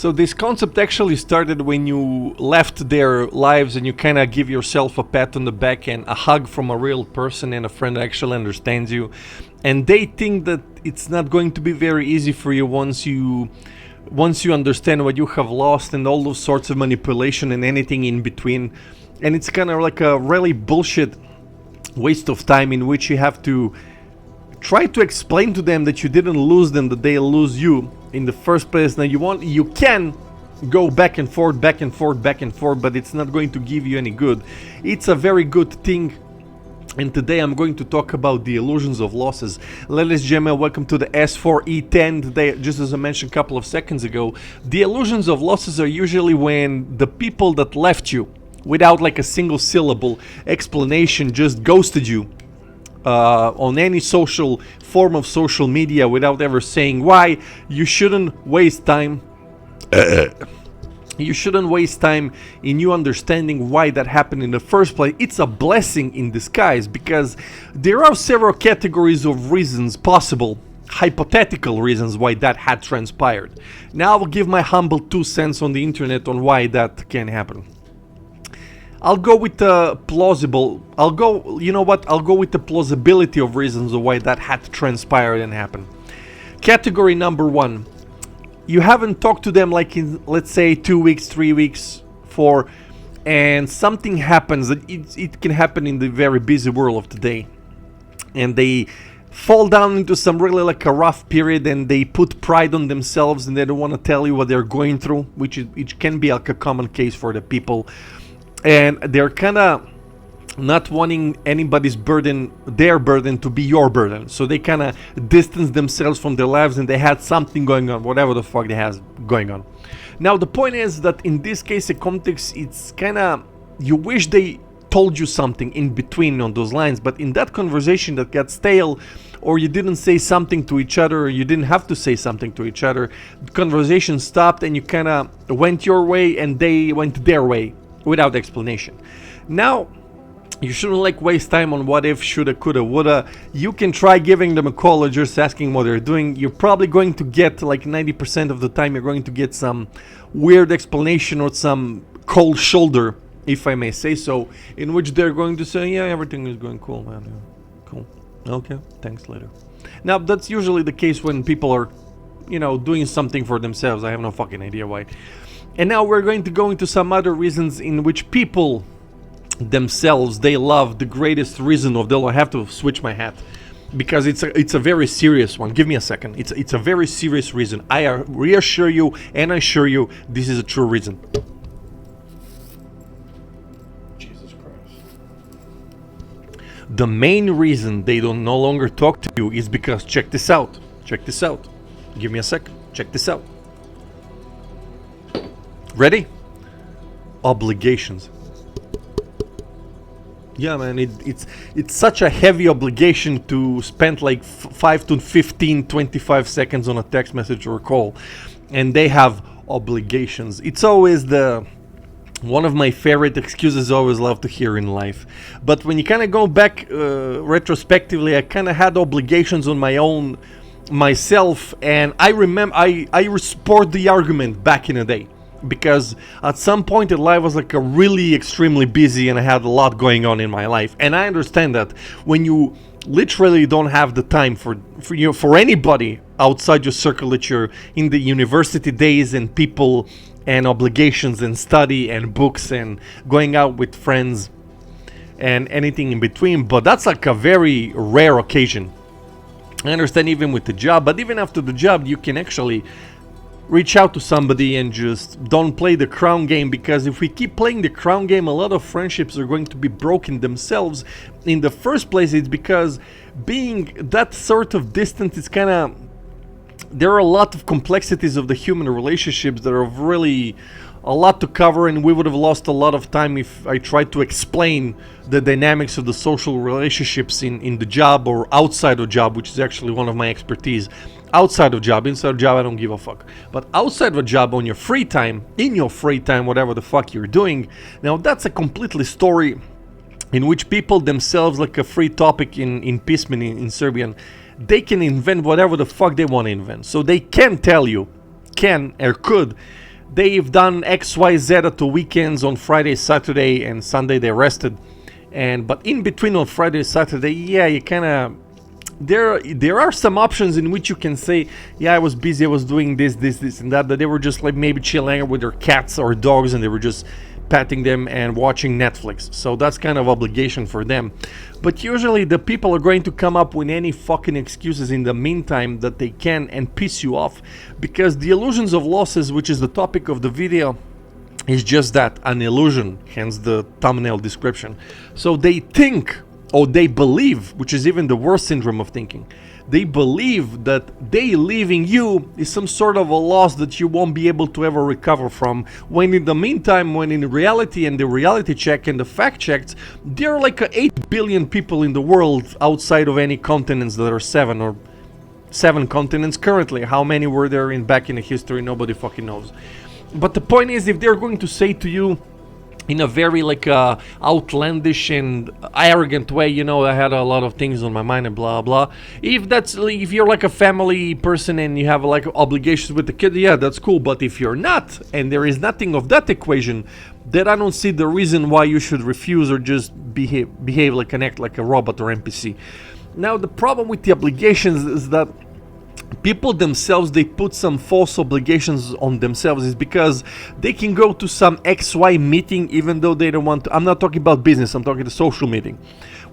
So this concept actually started when you left their lives and you kind of give yourself a pat on the back and a hug from a real person and a friend that actually understands you. And they think that it's not going to be very easy for you once you understand what you have lost and all those sorts of manipulation and anything in between. And it's kind of like a really bullshit waste of time in which you have to try to explain to them that you didn't lose them, that they lose you in the first place. Now you can go back and forth, but it's not going to give you any good. It's a very good thing. And today I'm going to talk about the illusions of losses. Ladies and gentlemen, welcome to the S4E10. Today, just as I mentioned a couple of seconds ago, the illusions of losses are usually when the people that left you without like a single syllable explanation just ghosted you on any social form of social media without ever saying why. You shouldn't waste time. You shouldn't waste time in you understanding why that happened in the first place. It's a blessing in disguise because there are several categories of reasons possible, hypothetical reasons why that had transpired. Now I will give my humble 2 cents on the internet on why that can happen. I'll go with the plausibility of reasons of why that had transpired and happened. Category number 1. You haven't talked to them like in, let's say, 2 weeks, 3 weeks, and something happens. It can happen in the very busy world of today. And they fall down into some really like a rough period and they put pride on themselves and they don't want to tell you what they're going through, which can be like a common case for the people. And they're kind of not wanting anybody's burden, their burden, to be your burden. So they kind of distance themselves from their lives and they had something going on, whatever the fuck they has going on. Now the point is that in this case, the context, it's kind of, you wish they told you something in between on those lines, but in that conversation that got stale, or you didn't say something to each other, or you didn't have to say something to each other, the conversation stopped and you kind of went your way and they went their way without explanation. Now you shouldn't like waste time on what if, shoulda, coulda, woulda. You can try giving them a call or just asking what they're doing. You're probably going to get, like 90% of the time, you're going to get some weird explanation or some cold shoulder, if I may say so, in which they're going to say, yeah, everything is going cool, man. Yeah, cool. Okay, thanks, later. Now, that's usually the case when people are, doing something for themselves. I have no fucking idea why. And now we're going to go into some other reasons in which people themselves, they love the greatest reason of them. I have to switch my hat because it's a very serious one. Give me a second. It's a very serious reason. I reassure you and I assure you this is a true reason. Jesus Christ. The main reason they don't no longer talk to you is because check this out. Give me a second. Check this out. Ready? Obligations. Yeah, man, it's such a heavy obligation to spend like 5 to 15, 25 seconds on a text message or a call. And they have obligations. It's always one of my favorite excuses I always love to hear in life. But when you kind of go back retrospectively, I kind of had obligations on my own myself. And I remember, I support the argument back in the day. Because at some point in life I was like a really extremely busy and I had a lot going on in my life. And I understand that when you literally don't have the time for anybody outside your circle, that you're in the university days and people and obligations and study and books and going out with friends and anything in between. But that's like a very rare occasion. I understand even with the job, but even after the job you can actually reach out to somebody and just don't play the crown game, because if we keep playing the crown game, a lot of friendships are going to be broken themselves. In the first place, it's because being that sort of distant is kind of, there are a lot of complexities of the human relationships that are really a lot to cover, and we would have lost a lot of time if I tried to explain the dynamics of the social relationships in the job or outside of job, which is actually one of my expertise. Outside of job, inside of job, I don't give a fuck. But outside of a job, on your free time, in your free time, whatever the fuck you're doing, now that's a completely story in which people themselves, like a free topic in Pismen, in Serbian, they can invent whatever the fuck they want to invent. So they can tell you, can or could they've done XYZ at the weekends on Friday, Saturday, and Sunday they rested. But in between on Friday, Saturday, yeah, you kind of there are some options in which you can say, yeah, I was busy, I was doing this and that they were just like maybe chilling with their cats or dogs and they were just patting them and watching Netflix. So that's kind of obligation for them. But usually the people are going to come up with any fucking excuses in the meantime that they can and piss you off, because the illusions of losses, which is the topic of the video, is just that, an illusion, hence the thumbnail description. So they think, or they believe, which is even the worst syndrome of thinking, they believe that they leaving you is some sort of a loss that you won't be able to ever recover from, when in the meantime, when in reality and the reality check and the fact checks, there are like 8 billion people in the world outside of any continents that are 7 continents currently. How many were there back in the history? Nobody fucking knows. But the point is, if they're going to say to you in a very outlandish and arrogant way, you know, I had a lot of things on my mind and blah blah. If you're like a family person and you have like obligations with the kid, yeah, that's cool. But if you're not, and there is nothing of that equation, then I don't see the reason why you should refuse or just behave like an act like a robot or NPC. Now the problem with the obligations is that people themselves, they put some false obligations on themselves, is because they can go to some XY meeting even though they don't want to. I'm not talking about business, I'm talking the social meeting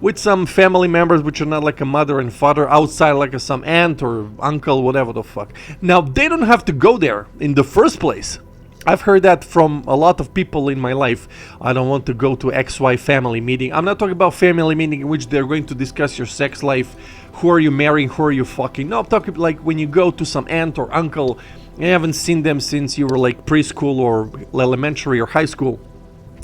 with some family members which are not like a mother and father, outside like some aunt or uncle, whatever the fuck. Now they don't have to go there in the first place. I've heard that from a lot of people in my life. I don't want to go to XY family meeting. I'm not talking about family meeting in which they're going to discuss your sex life, who are you marrying, who are you fucking. No, I'm talking like when you go to some aunt or uncle, you haven't seen them since you were like preschool or elementary or high school,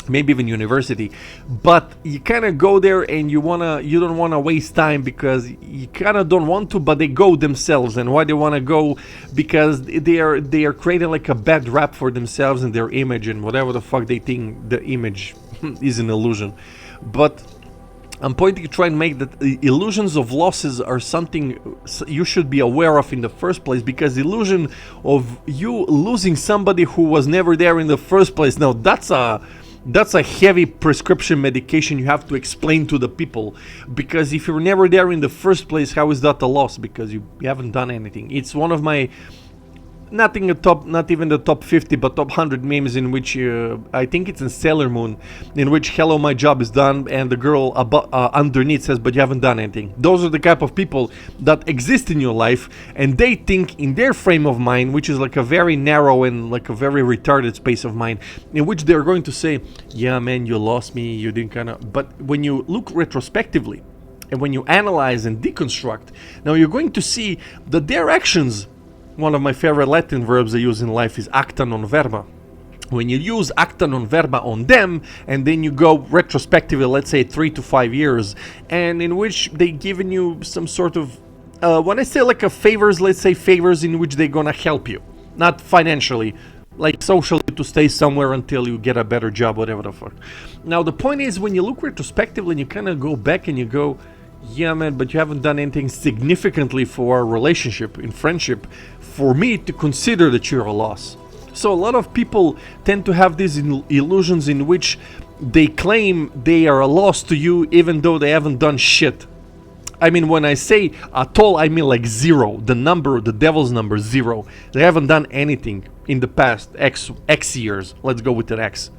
maybe even university, but you kind of go there and you don't want to waste time because you kind of don't want to, but they go themselves. And why they want to go? Because they are creating like a bad rap for themselves and their image and whatever the fuck they think the image is an illusion. But I'm pointing to try and make that the illusions of losses are something you should be aware of in the first place, because the illusion of you losing somebody who was never there in the first place, now that's a heavy prescription medication you have to explain to the people, because if you're never there in the first place, how is that a loss? Because you haven't done anything. It's one of my not even the top 50 but top 100 memes, in which I think it's in Sailor Moon, in which hello, my job is done, and the girl underneath says, but you haven't done anything. Those are the type of people that exist in your life, and they think in their frame of mind, which is like a very narrow and like a very retarded space of mind, in which they're going to say, yeah man, you lost me, you didn't but when you look retrospectively and when you analyze and deconstruct, now you're going to see that their actions, one of my favorite Latin verbs I use in life is acta non verba. When you use acta non verba on them, and then you go retrospectively, let's say 3 to 5 years, and in which they given you some sort of, when I say like a favors, let's say favors in which they're gonna help you, not financially, like socially, to stay somewhere until you get a better job, whatever the fuck. Now the point is, when you look retrospectively and you kind of go back and you go, yeah man, but you haven't done anything significantly for our relationship, in friendship, for me to consider that you're a loss. So a lot of people tend to have these illusions in which they claim they are a loss to you even though they haven't done shit. I mean, when I say at all, I mean like zero. The number, the devil's number, 0. They haven't done anything in the past X years. Let's go with an X.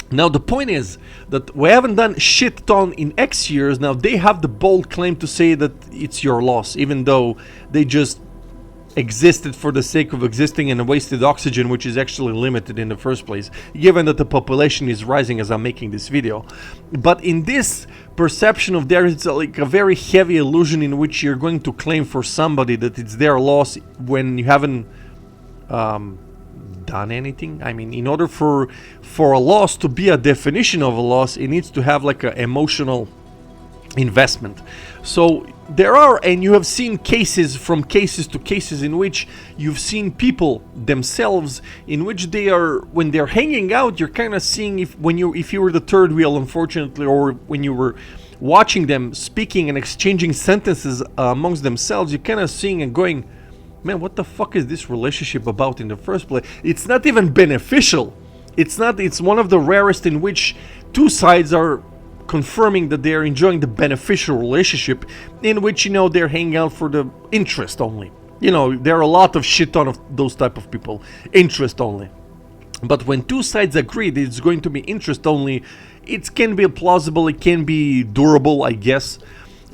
Now the point is that we haven't done shit ton in X years. Now they have the bold claim to say that it's your loss, even though they just existed for the sake of existing and wasted oxygen, which is actually limited in the first place, given that the population is rising as I'm making this video. But in this perception of theirs, it's like a very heavy illusion in which you're going to claim for somebody that it's their loss when you haven't done anything. I mean, in order for a loss to be a definition of a loss, it needs to have like an emotional investment. So there are, and you have seen cases to cases in which you've seen people themselves in which they are, when they're hanging out, you're kind of seeing if you were the third wheel, unfortunately, or when you were watching them speaking and exchanging sentences amongst themselves, you're kind of seeing and going, man, what the fuck is this relationship about in the first place? It's not even beneficial. It's one of the rarest in which two sides are confirming that they're enjoying the beneficial relationship, in which, they're hanging out for the interest only. There are a lot of shit ton of those type of people, interest only. But when two sides agree that it's going to be interest only, it can be plausible, it can be durable, I guess.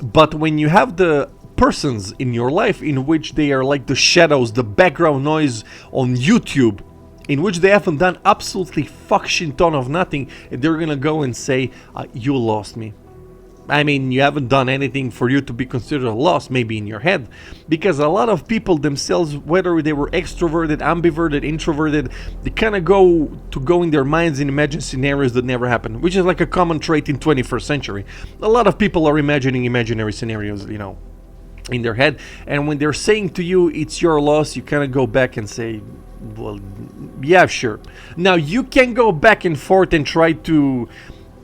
But when you have the persons in your life in which they are like the shadows, the background noise on YouTube, in which they haven't done absolutely fuck shit ton of nothing, and they're gonna go and say, you lost me. I mean, you haven't done anything for you to be considered a loss, maybe in your head. Because a lot of people themselves, whether they were extroverted, ambiverted, introverted, they kind of go in their minds and imagine scenarios that never happen, which is like a common trait in 21st century. A lot of people are imagining imaginary scenarios, in their head. And when they're saying to you, it's your loss, you kind of go back and say, well, yeah, sure. Now, you can go back and forth and try to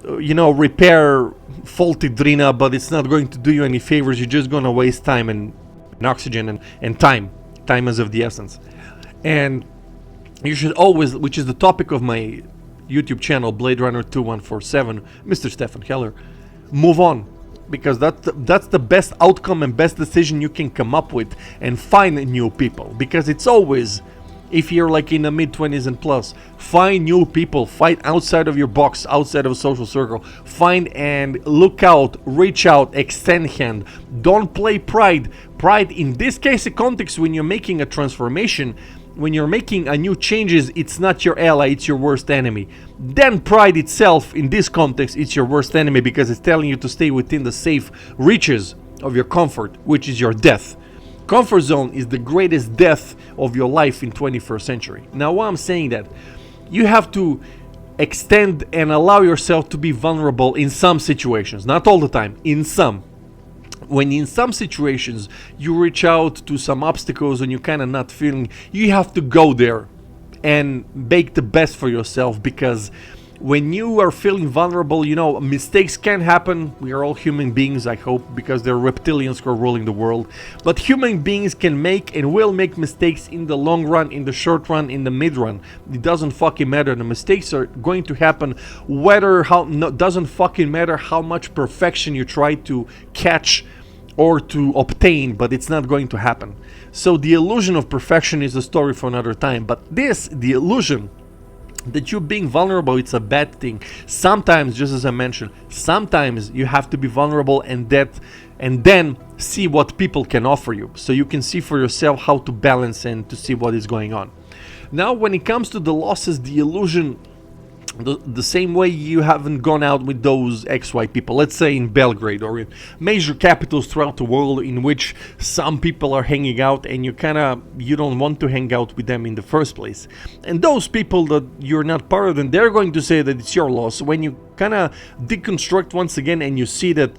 repair faulty Drina, but it's not going to do you any favors. You're just going to waste time and oxygen and time is of the essence. And you should always, which is the topic of my YouTube channel, Blade Runner 2147, Mr. Stefan Heller, move on, because that's the best outcome and best decision you can come up with, and find new people. Because it's always, if you're like in the mid-20s and plus, find new people, fight outside of your box, outside of a social circle, find and look out, reach out, extend hand. Don't play pride. Pride, in this case, a context, when you're making a transformation, when you're making a new changes, it's not your ally, it's your worst enemy. Then pride itself, in this context, it's your worst enemy, because it's telling you to stay within the safe reaches of your comfort, which is your death. Comfort zone is the greatest death of your life in 21st century. Now, why I'm saying that, you have to extend and allow yourself to be vulnerable in some situations, not all the time, in some. When in some situations you reach out to some obstacles and you're kind of not feeling, you have to go there and make the best for yourself, because when you are feeling vulnerable, mistakes can happen. We are all human beings, I hope, because they're reptilians who are ruling the world. But human beings can make and will make mistakes in the long run, in the short run, in the mid run. It doesn't fucking matter. The mistakes are going to happen, doesn't fucking matter how much perfection you try to catch or to obtain, but it's not going to happen. So the illusion of perfection is a story for another time. But the illusion that you being vulnerable, it's a bad thing. Sometimes, just as I mentioned, sometimes you have to be vulnerable and then see what people can offer you, so you can see for yourself how to balance and to see what is going on. Now, when it comes to the losses, the illusion, the same way you haven't gone out with those XY people, let's say in Belgrade or in major capitals throughout the world, in which some people are hanging out and you don't want to hang out with them in the first place. And those people that you're not part of them, they're going to say that it's your loss. When you kind of deconstruct once again and you see that,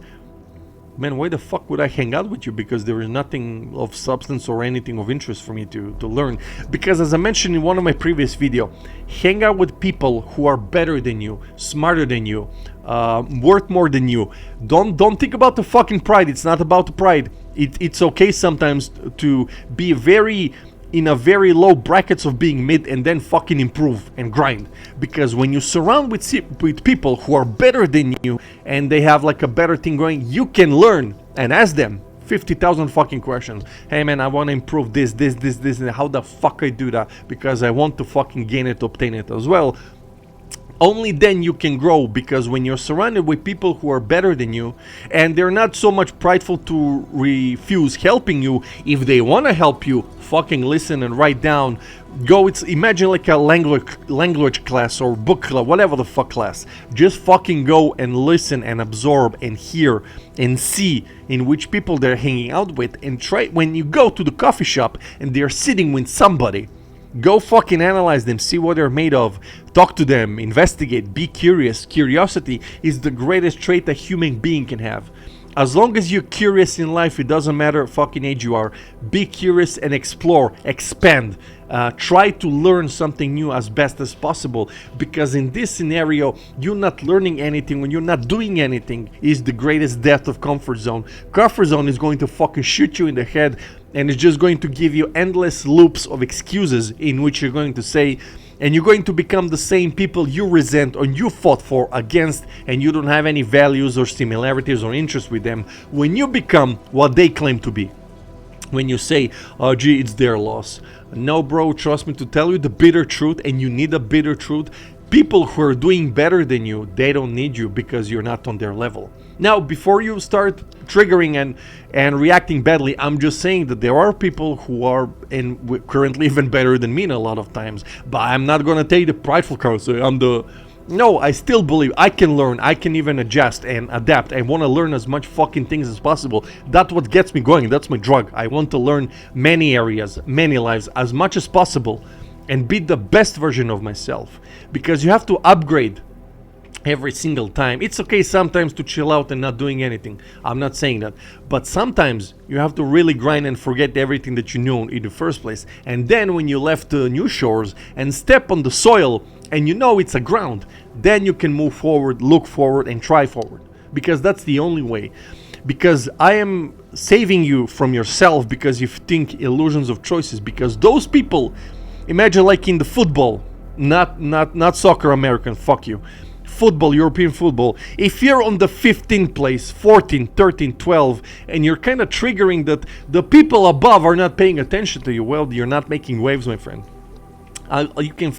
man, why the fuck would I hang out with you? Because there is nothing of substance or anything of interest for me to learn. Because as I mentioned in one of my previous video, hang out with people who are better than you, smarter than you, worth more than you. Don't think about the fucking pride. It's not about the pride. It's okay sometimes to be in a very low brackets of being mid and then fucking improve and grind. Because when you surround with people who are better than you and they have like a better thing going, you can learn and ask them 50,000 fucking questions. Hey man, I want to improve this, and how the fuck I do that? Because I want to fucking gain it, obtain it as well. Only then you can grow, because when you're surrounded with people who are better than you and they're not so much prideful to refuse helping you, if they want to help you, fucking listen and write down. Imagine like a language class or book club, whatever the fuck class. Just fucking go and listen and absorb and hear and see in which people they're hanging out with, and try when you go to the coffee shop and they're sitting with somebody, go fucking analyze them, see what they're made of, talk to them, investigate, be curious. Curiosity is the greatest trait a human being can have. As long as you're curious in life, it doesn't matter fucking age you are. Be curious and explore, expand. Try to learn something new as best as possible, because in this scenario, you're not learning anything when you're not doing anything. Is the greatest death of comfort zone. Comfort zone is going to fucking shoot you in the head, and it's just going to give you endless loops of excuses in which you're going to say, and you're going to become the same people you resent or you fought for against, and you don't have any values or similarities or interests with them when you become what they claim to be. When you say, oh gee, it's their loss. No bro, trust me to tell you the bitter truth, and you need a bitter truth. People who are doing better than you, they don't need you because you're not on their level. Now, before you start triggering and reacting badly, I'm just saying that there are people who are currently even better than me in a lot of times. But I'm not gonna take the prideful card, say I'm the... No, I still believe I can learn, I can even adjust and adapt. I want to learn as much fucking things as possible. That's what gets me going, that's my drug. I want to learn many areas, many lives, as much as possible, and be the best version of myself. Because you have to upgrade every single time. It's okay sometimes to chill out and not doing anything. I'm not saying that. But sometimes you have to really grind and forget everything that you knew in the first place. And then when you left the new shores and step on the soil and you know it's a ground, then you can move forward, look forward, and try forward. Because that's the only way. Because I am saving you from yourself because you think illusions of choices. Because those people, imagine like in the football, not soccer American, fuck you. Football, European football, if you're on the 15th place, 14, 13, 12, and you're kind of triggering that the people above are not paying attention to you, well, you're not making waves, my friend. You can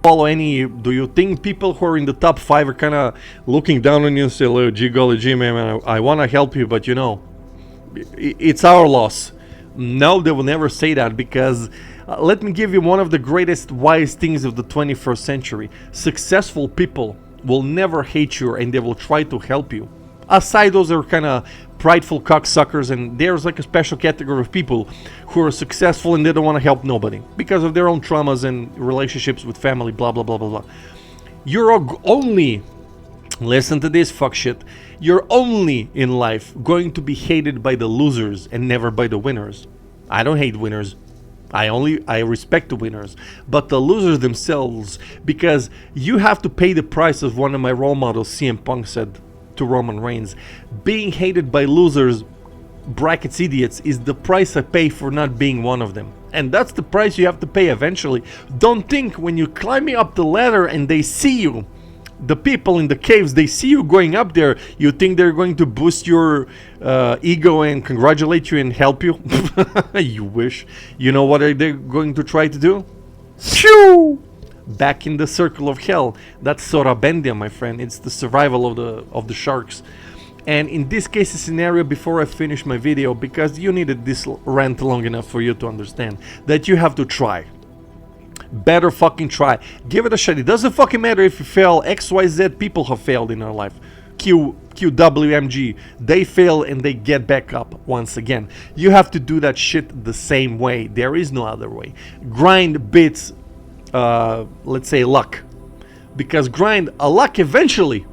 follow any... Do you think people who are in the top 5 are kind of looking down on you and say, oh, gee golly gee man, I want to help you, but you know, it's our loss? No, they will never say that, because let me give you one of the greatest wise things of the 21st century. Successful people will never hate you, and they will try to help you. Aside, those are kind of prideful cocksuckers, and there's like a special category of people who are successful and they don't want to help nobody because of their own traumas and relationships with family, blah blah blah blah blah. You're only, listen to this fuck shit, you're only in life going to be hated by the losers and never by the winners. I don't hate winners. I respect the winners, but the losers themselves, because you have to pay the price, of one of my role models, CM Punk, said to Roman Reigns. Being hated by losers, brackets idiots, is the price I pay for not being one of them. And that's the price you have to pay eventually. Don't think when you're climbing up the ladder and they see you, the people in the caves, they see you going up there, you think they're going to boost your ego and congratulate you and help you? You wish. You know what are they going to try to do? Shoo! Back in the circle of hell. That's Sorabendia, my friend. It's the survival of the sharks. And in this case scenario, before I finish my video, because you needed this rant long enough for you to understand that you have to try. Better fucking try. Give it a shot. It doesn't fucking matter if you fail. XYZ people have failed in our life. QWMG. They fail and they get back up once again. You have to do that shit the same way. There is no other way. Grind beats, let's say, luck. Because grind, a luck eventually,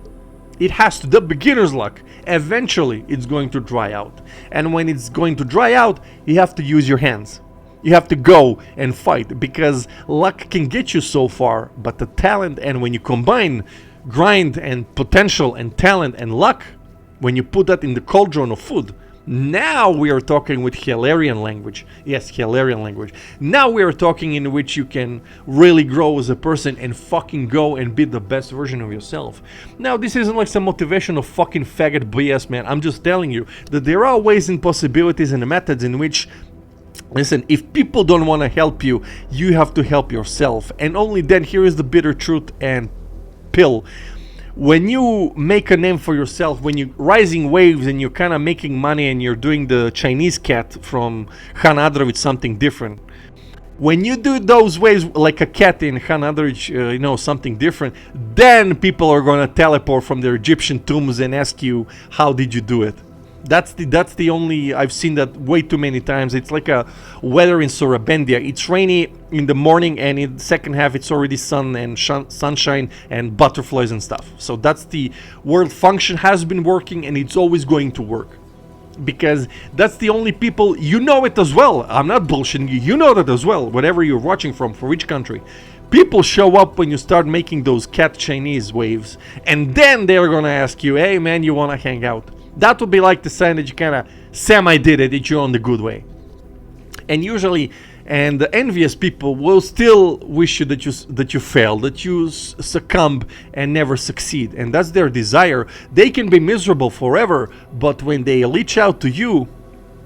it has to, the beginner's luck, eventually it's going to dry out. And when it's going to dry out, you have to use your hands. You have to go and fight, because luck can get you so far, but the talent, and when you combine grind and potential and talent and luck, when you put that in the cauldron of food, now we are talking with Hellerian language. Yes, Hellerian language. Now we are talking in which you can really grow as a person and fucking go and be the best version of yourself. Now, this isn't like some motivation of fucking faggot BS, man. I'm just telling you that there are ways and possibilities and methods in which, listen, if people don't want to help you, you have to help yourself. And only then, here is the bitter truth and pill. When you make a name for yourself, when you're rising waves and you're kind of making money and you're doing the Chinese cat from Han Adrovich, something different. When you do those waves like a cat in Han Adrovich, you know, something different, then people are going to teleport from their Egyptian tombs and ask you, how did you do it? That's the only, I've seen that way too many times. It's like a weather in Sorabendia. It's rainy in the morning, and in the second half it's already sun and sunshine and butterflies and stuff. So that's the world function, has been working, and it's always going to work, because that's the only people, you know it as well. I'm not bullshitting you. You know that as well. Whatever you're watching from, for which country, people show up when you start making those cat Chinese waves, and then they're gonna ask you, "Hey man, you wanna hang out?" That would be like the sign that you kind of semi-did it, that you're on the good way. And usually, and the envious people will still wish you that you fail, that you succumb and never succeed, and that's their desire. They can be miserable forever, but when they reach out to you,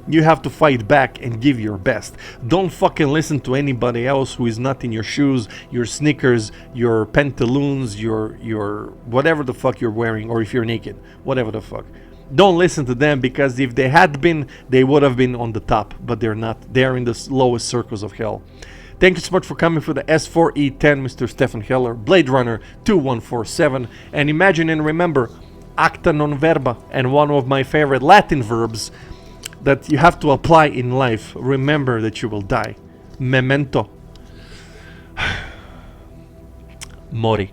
you have to fight back and give your best. Don't fucking listen to anybody else who is not in your shoes, your sneakers, your pantaloons, your whatever the fuck you're wearing, or if you're naked, whatever the fuck. Don't listen to them, because if they had been, they would have been on the top, but they're not. They're in the lowest circles of hell. Thank you so much for coming for the S4E10, Mr. Stefan Heller, Blade Runner 2147. And imagine and remember, acta non verba, and one of my favorite Latin verbs that you have to apply in life. Remember that you will die. Memento mori.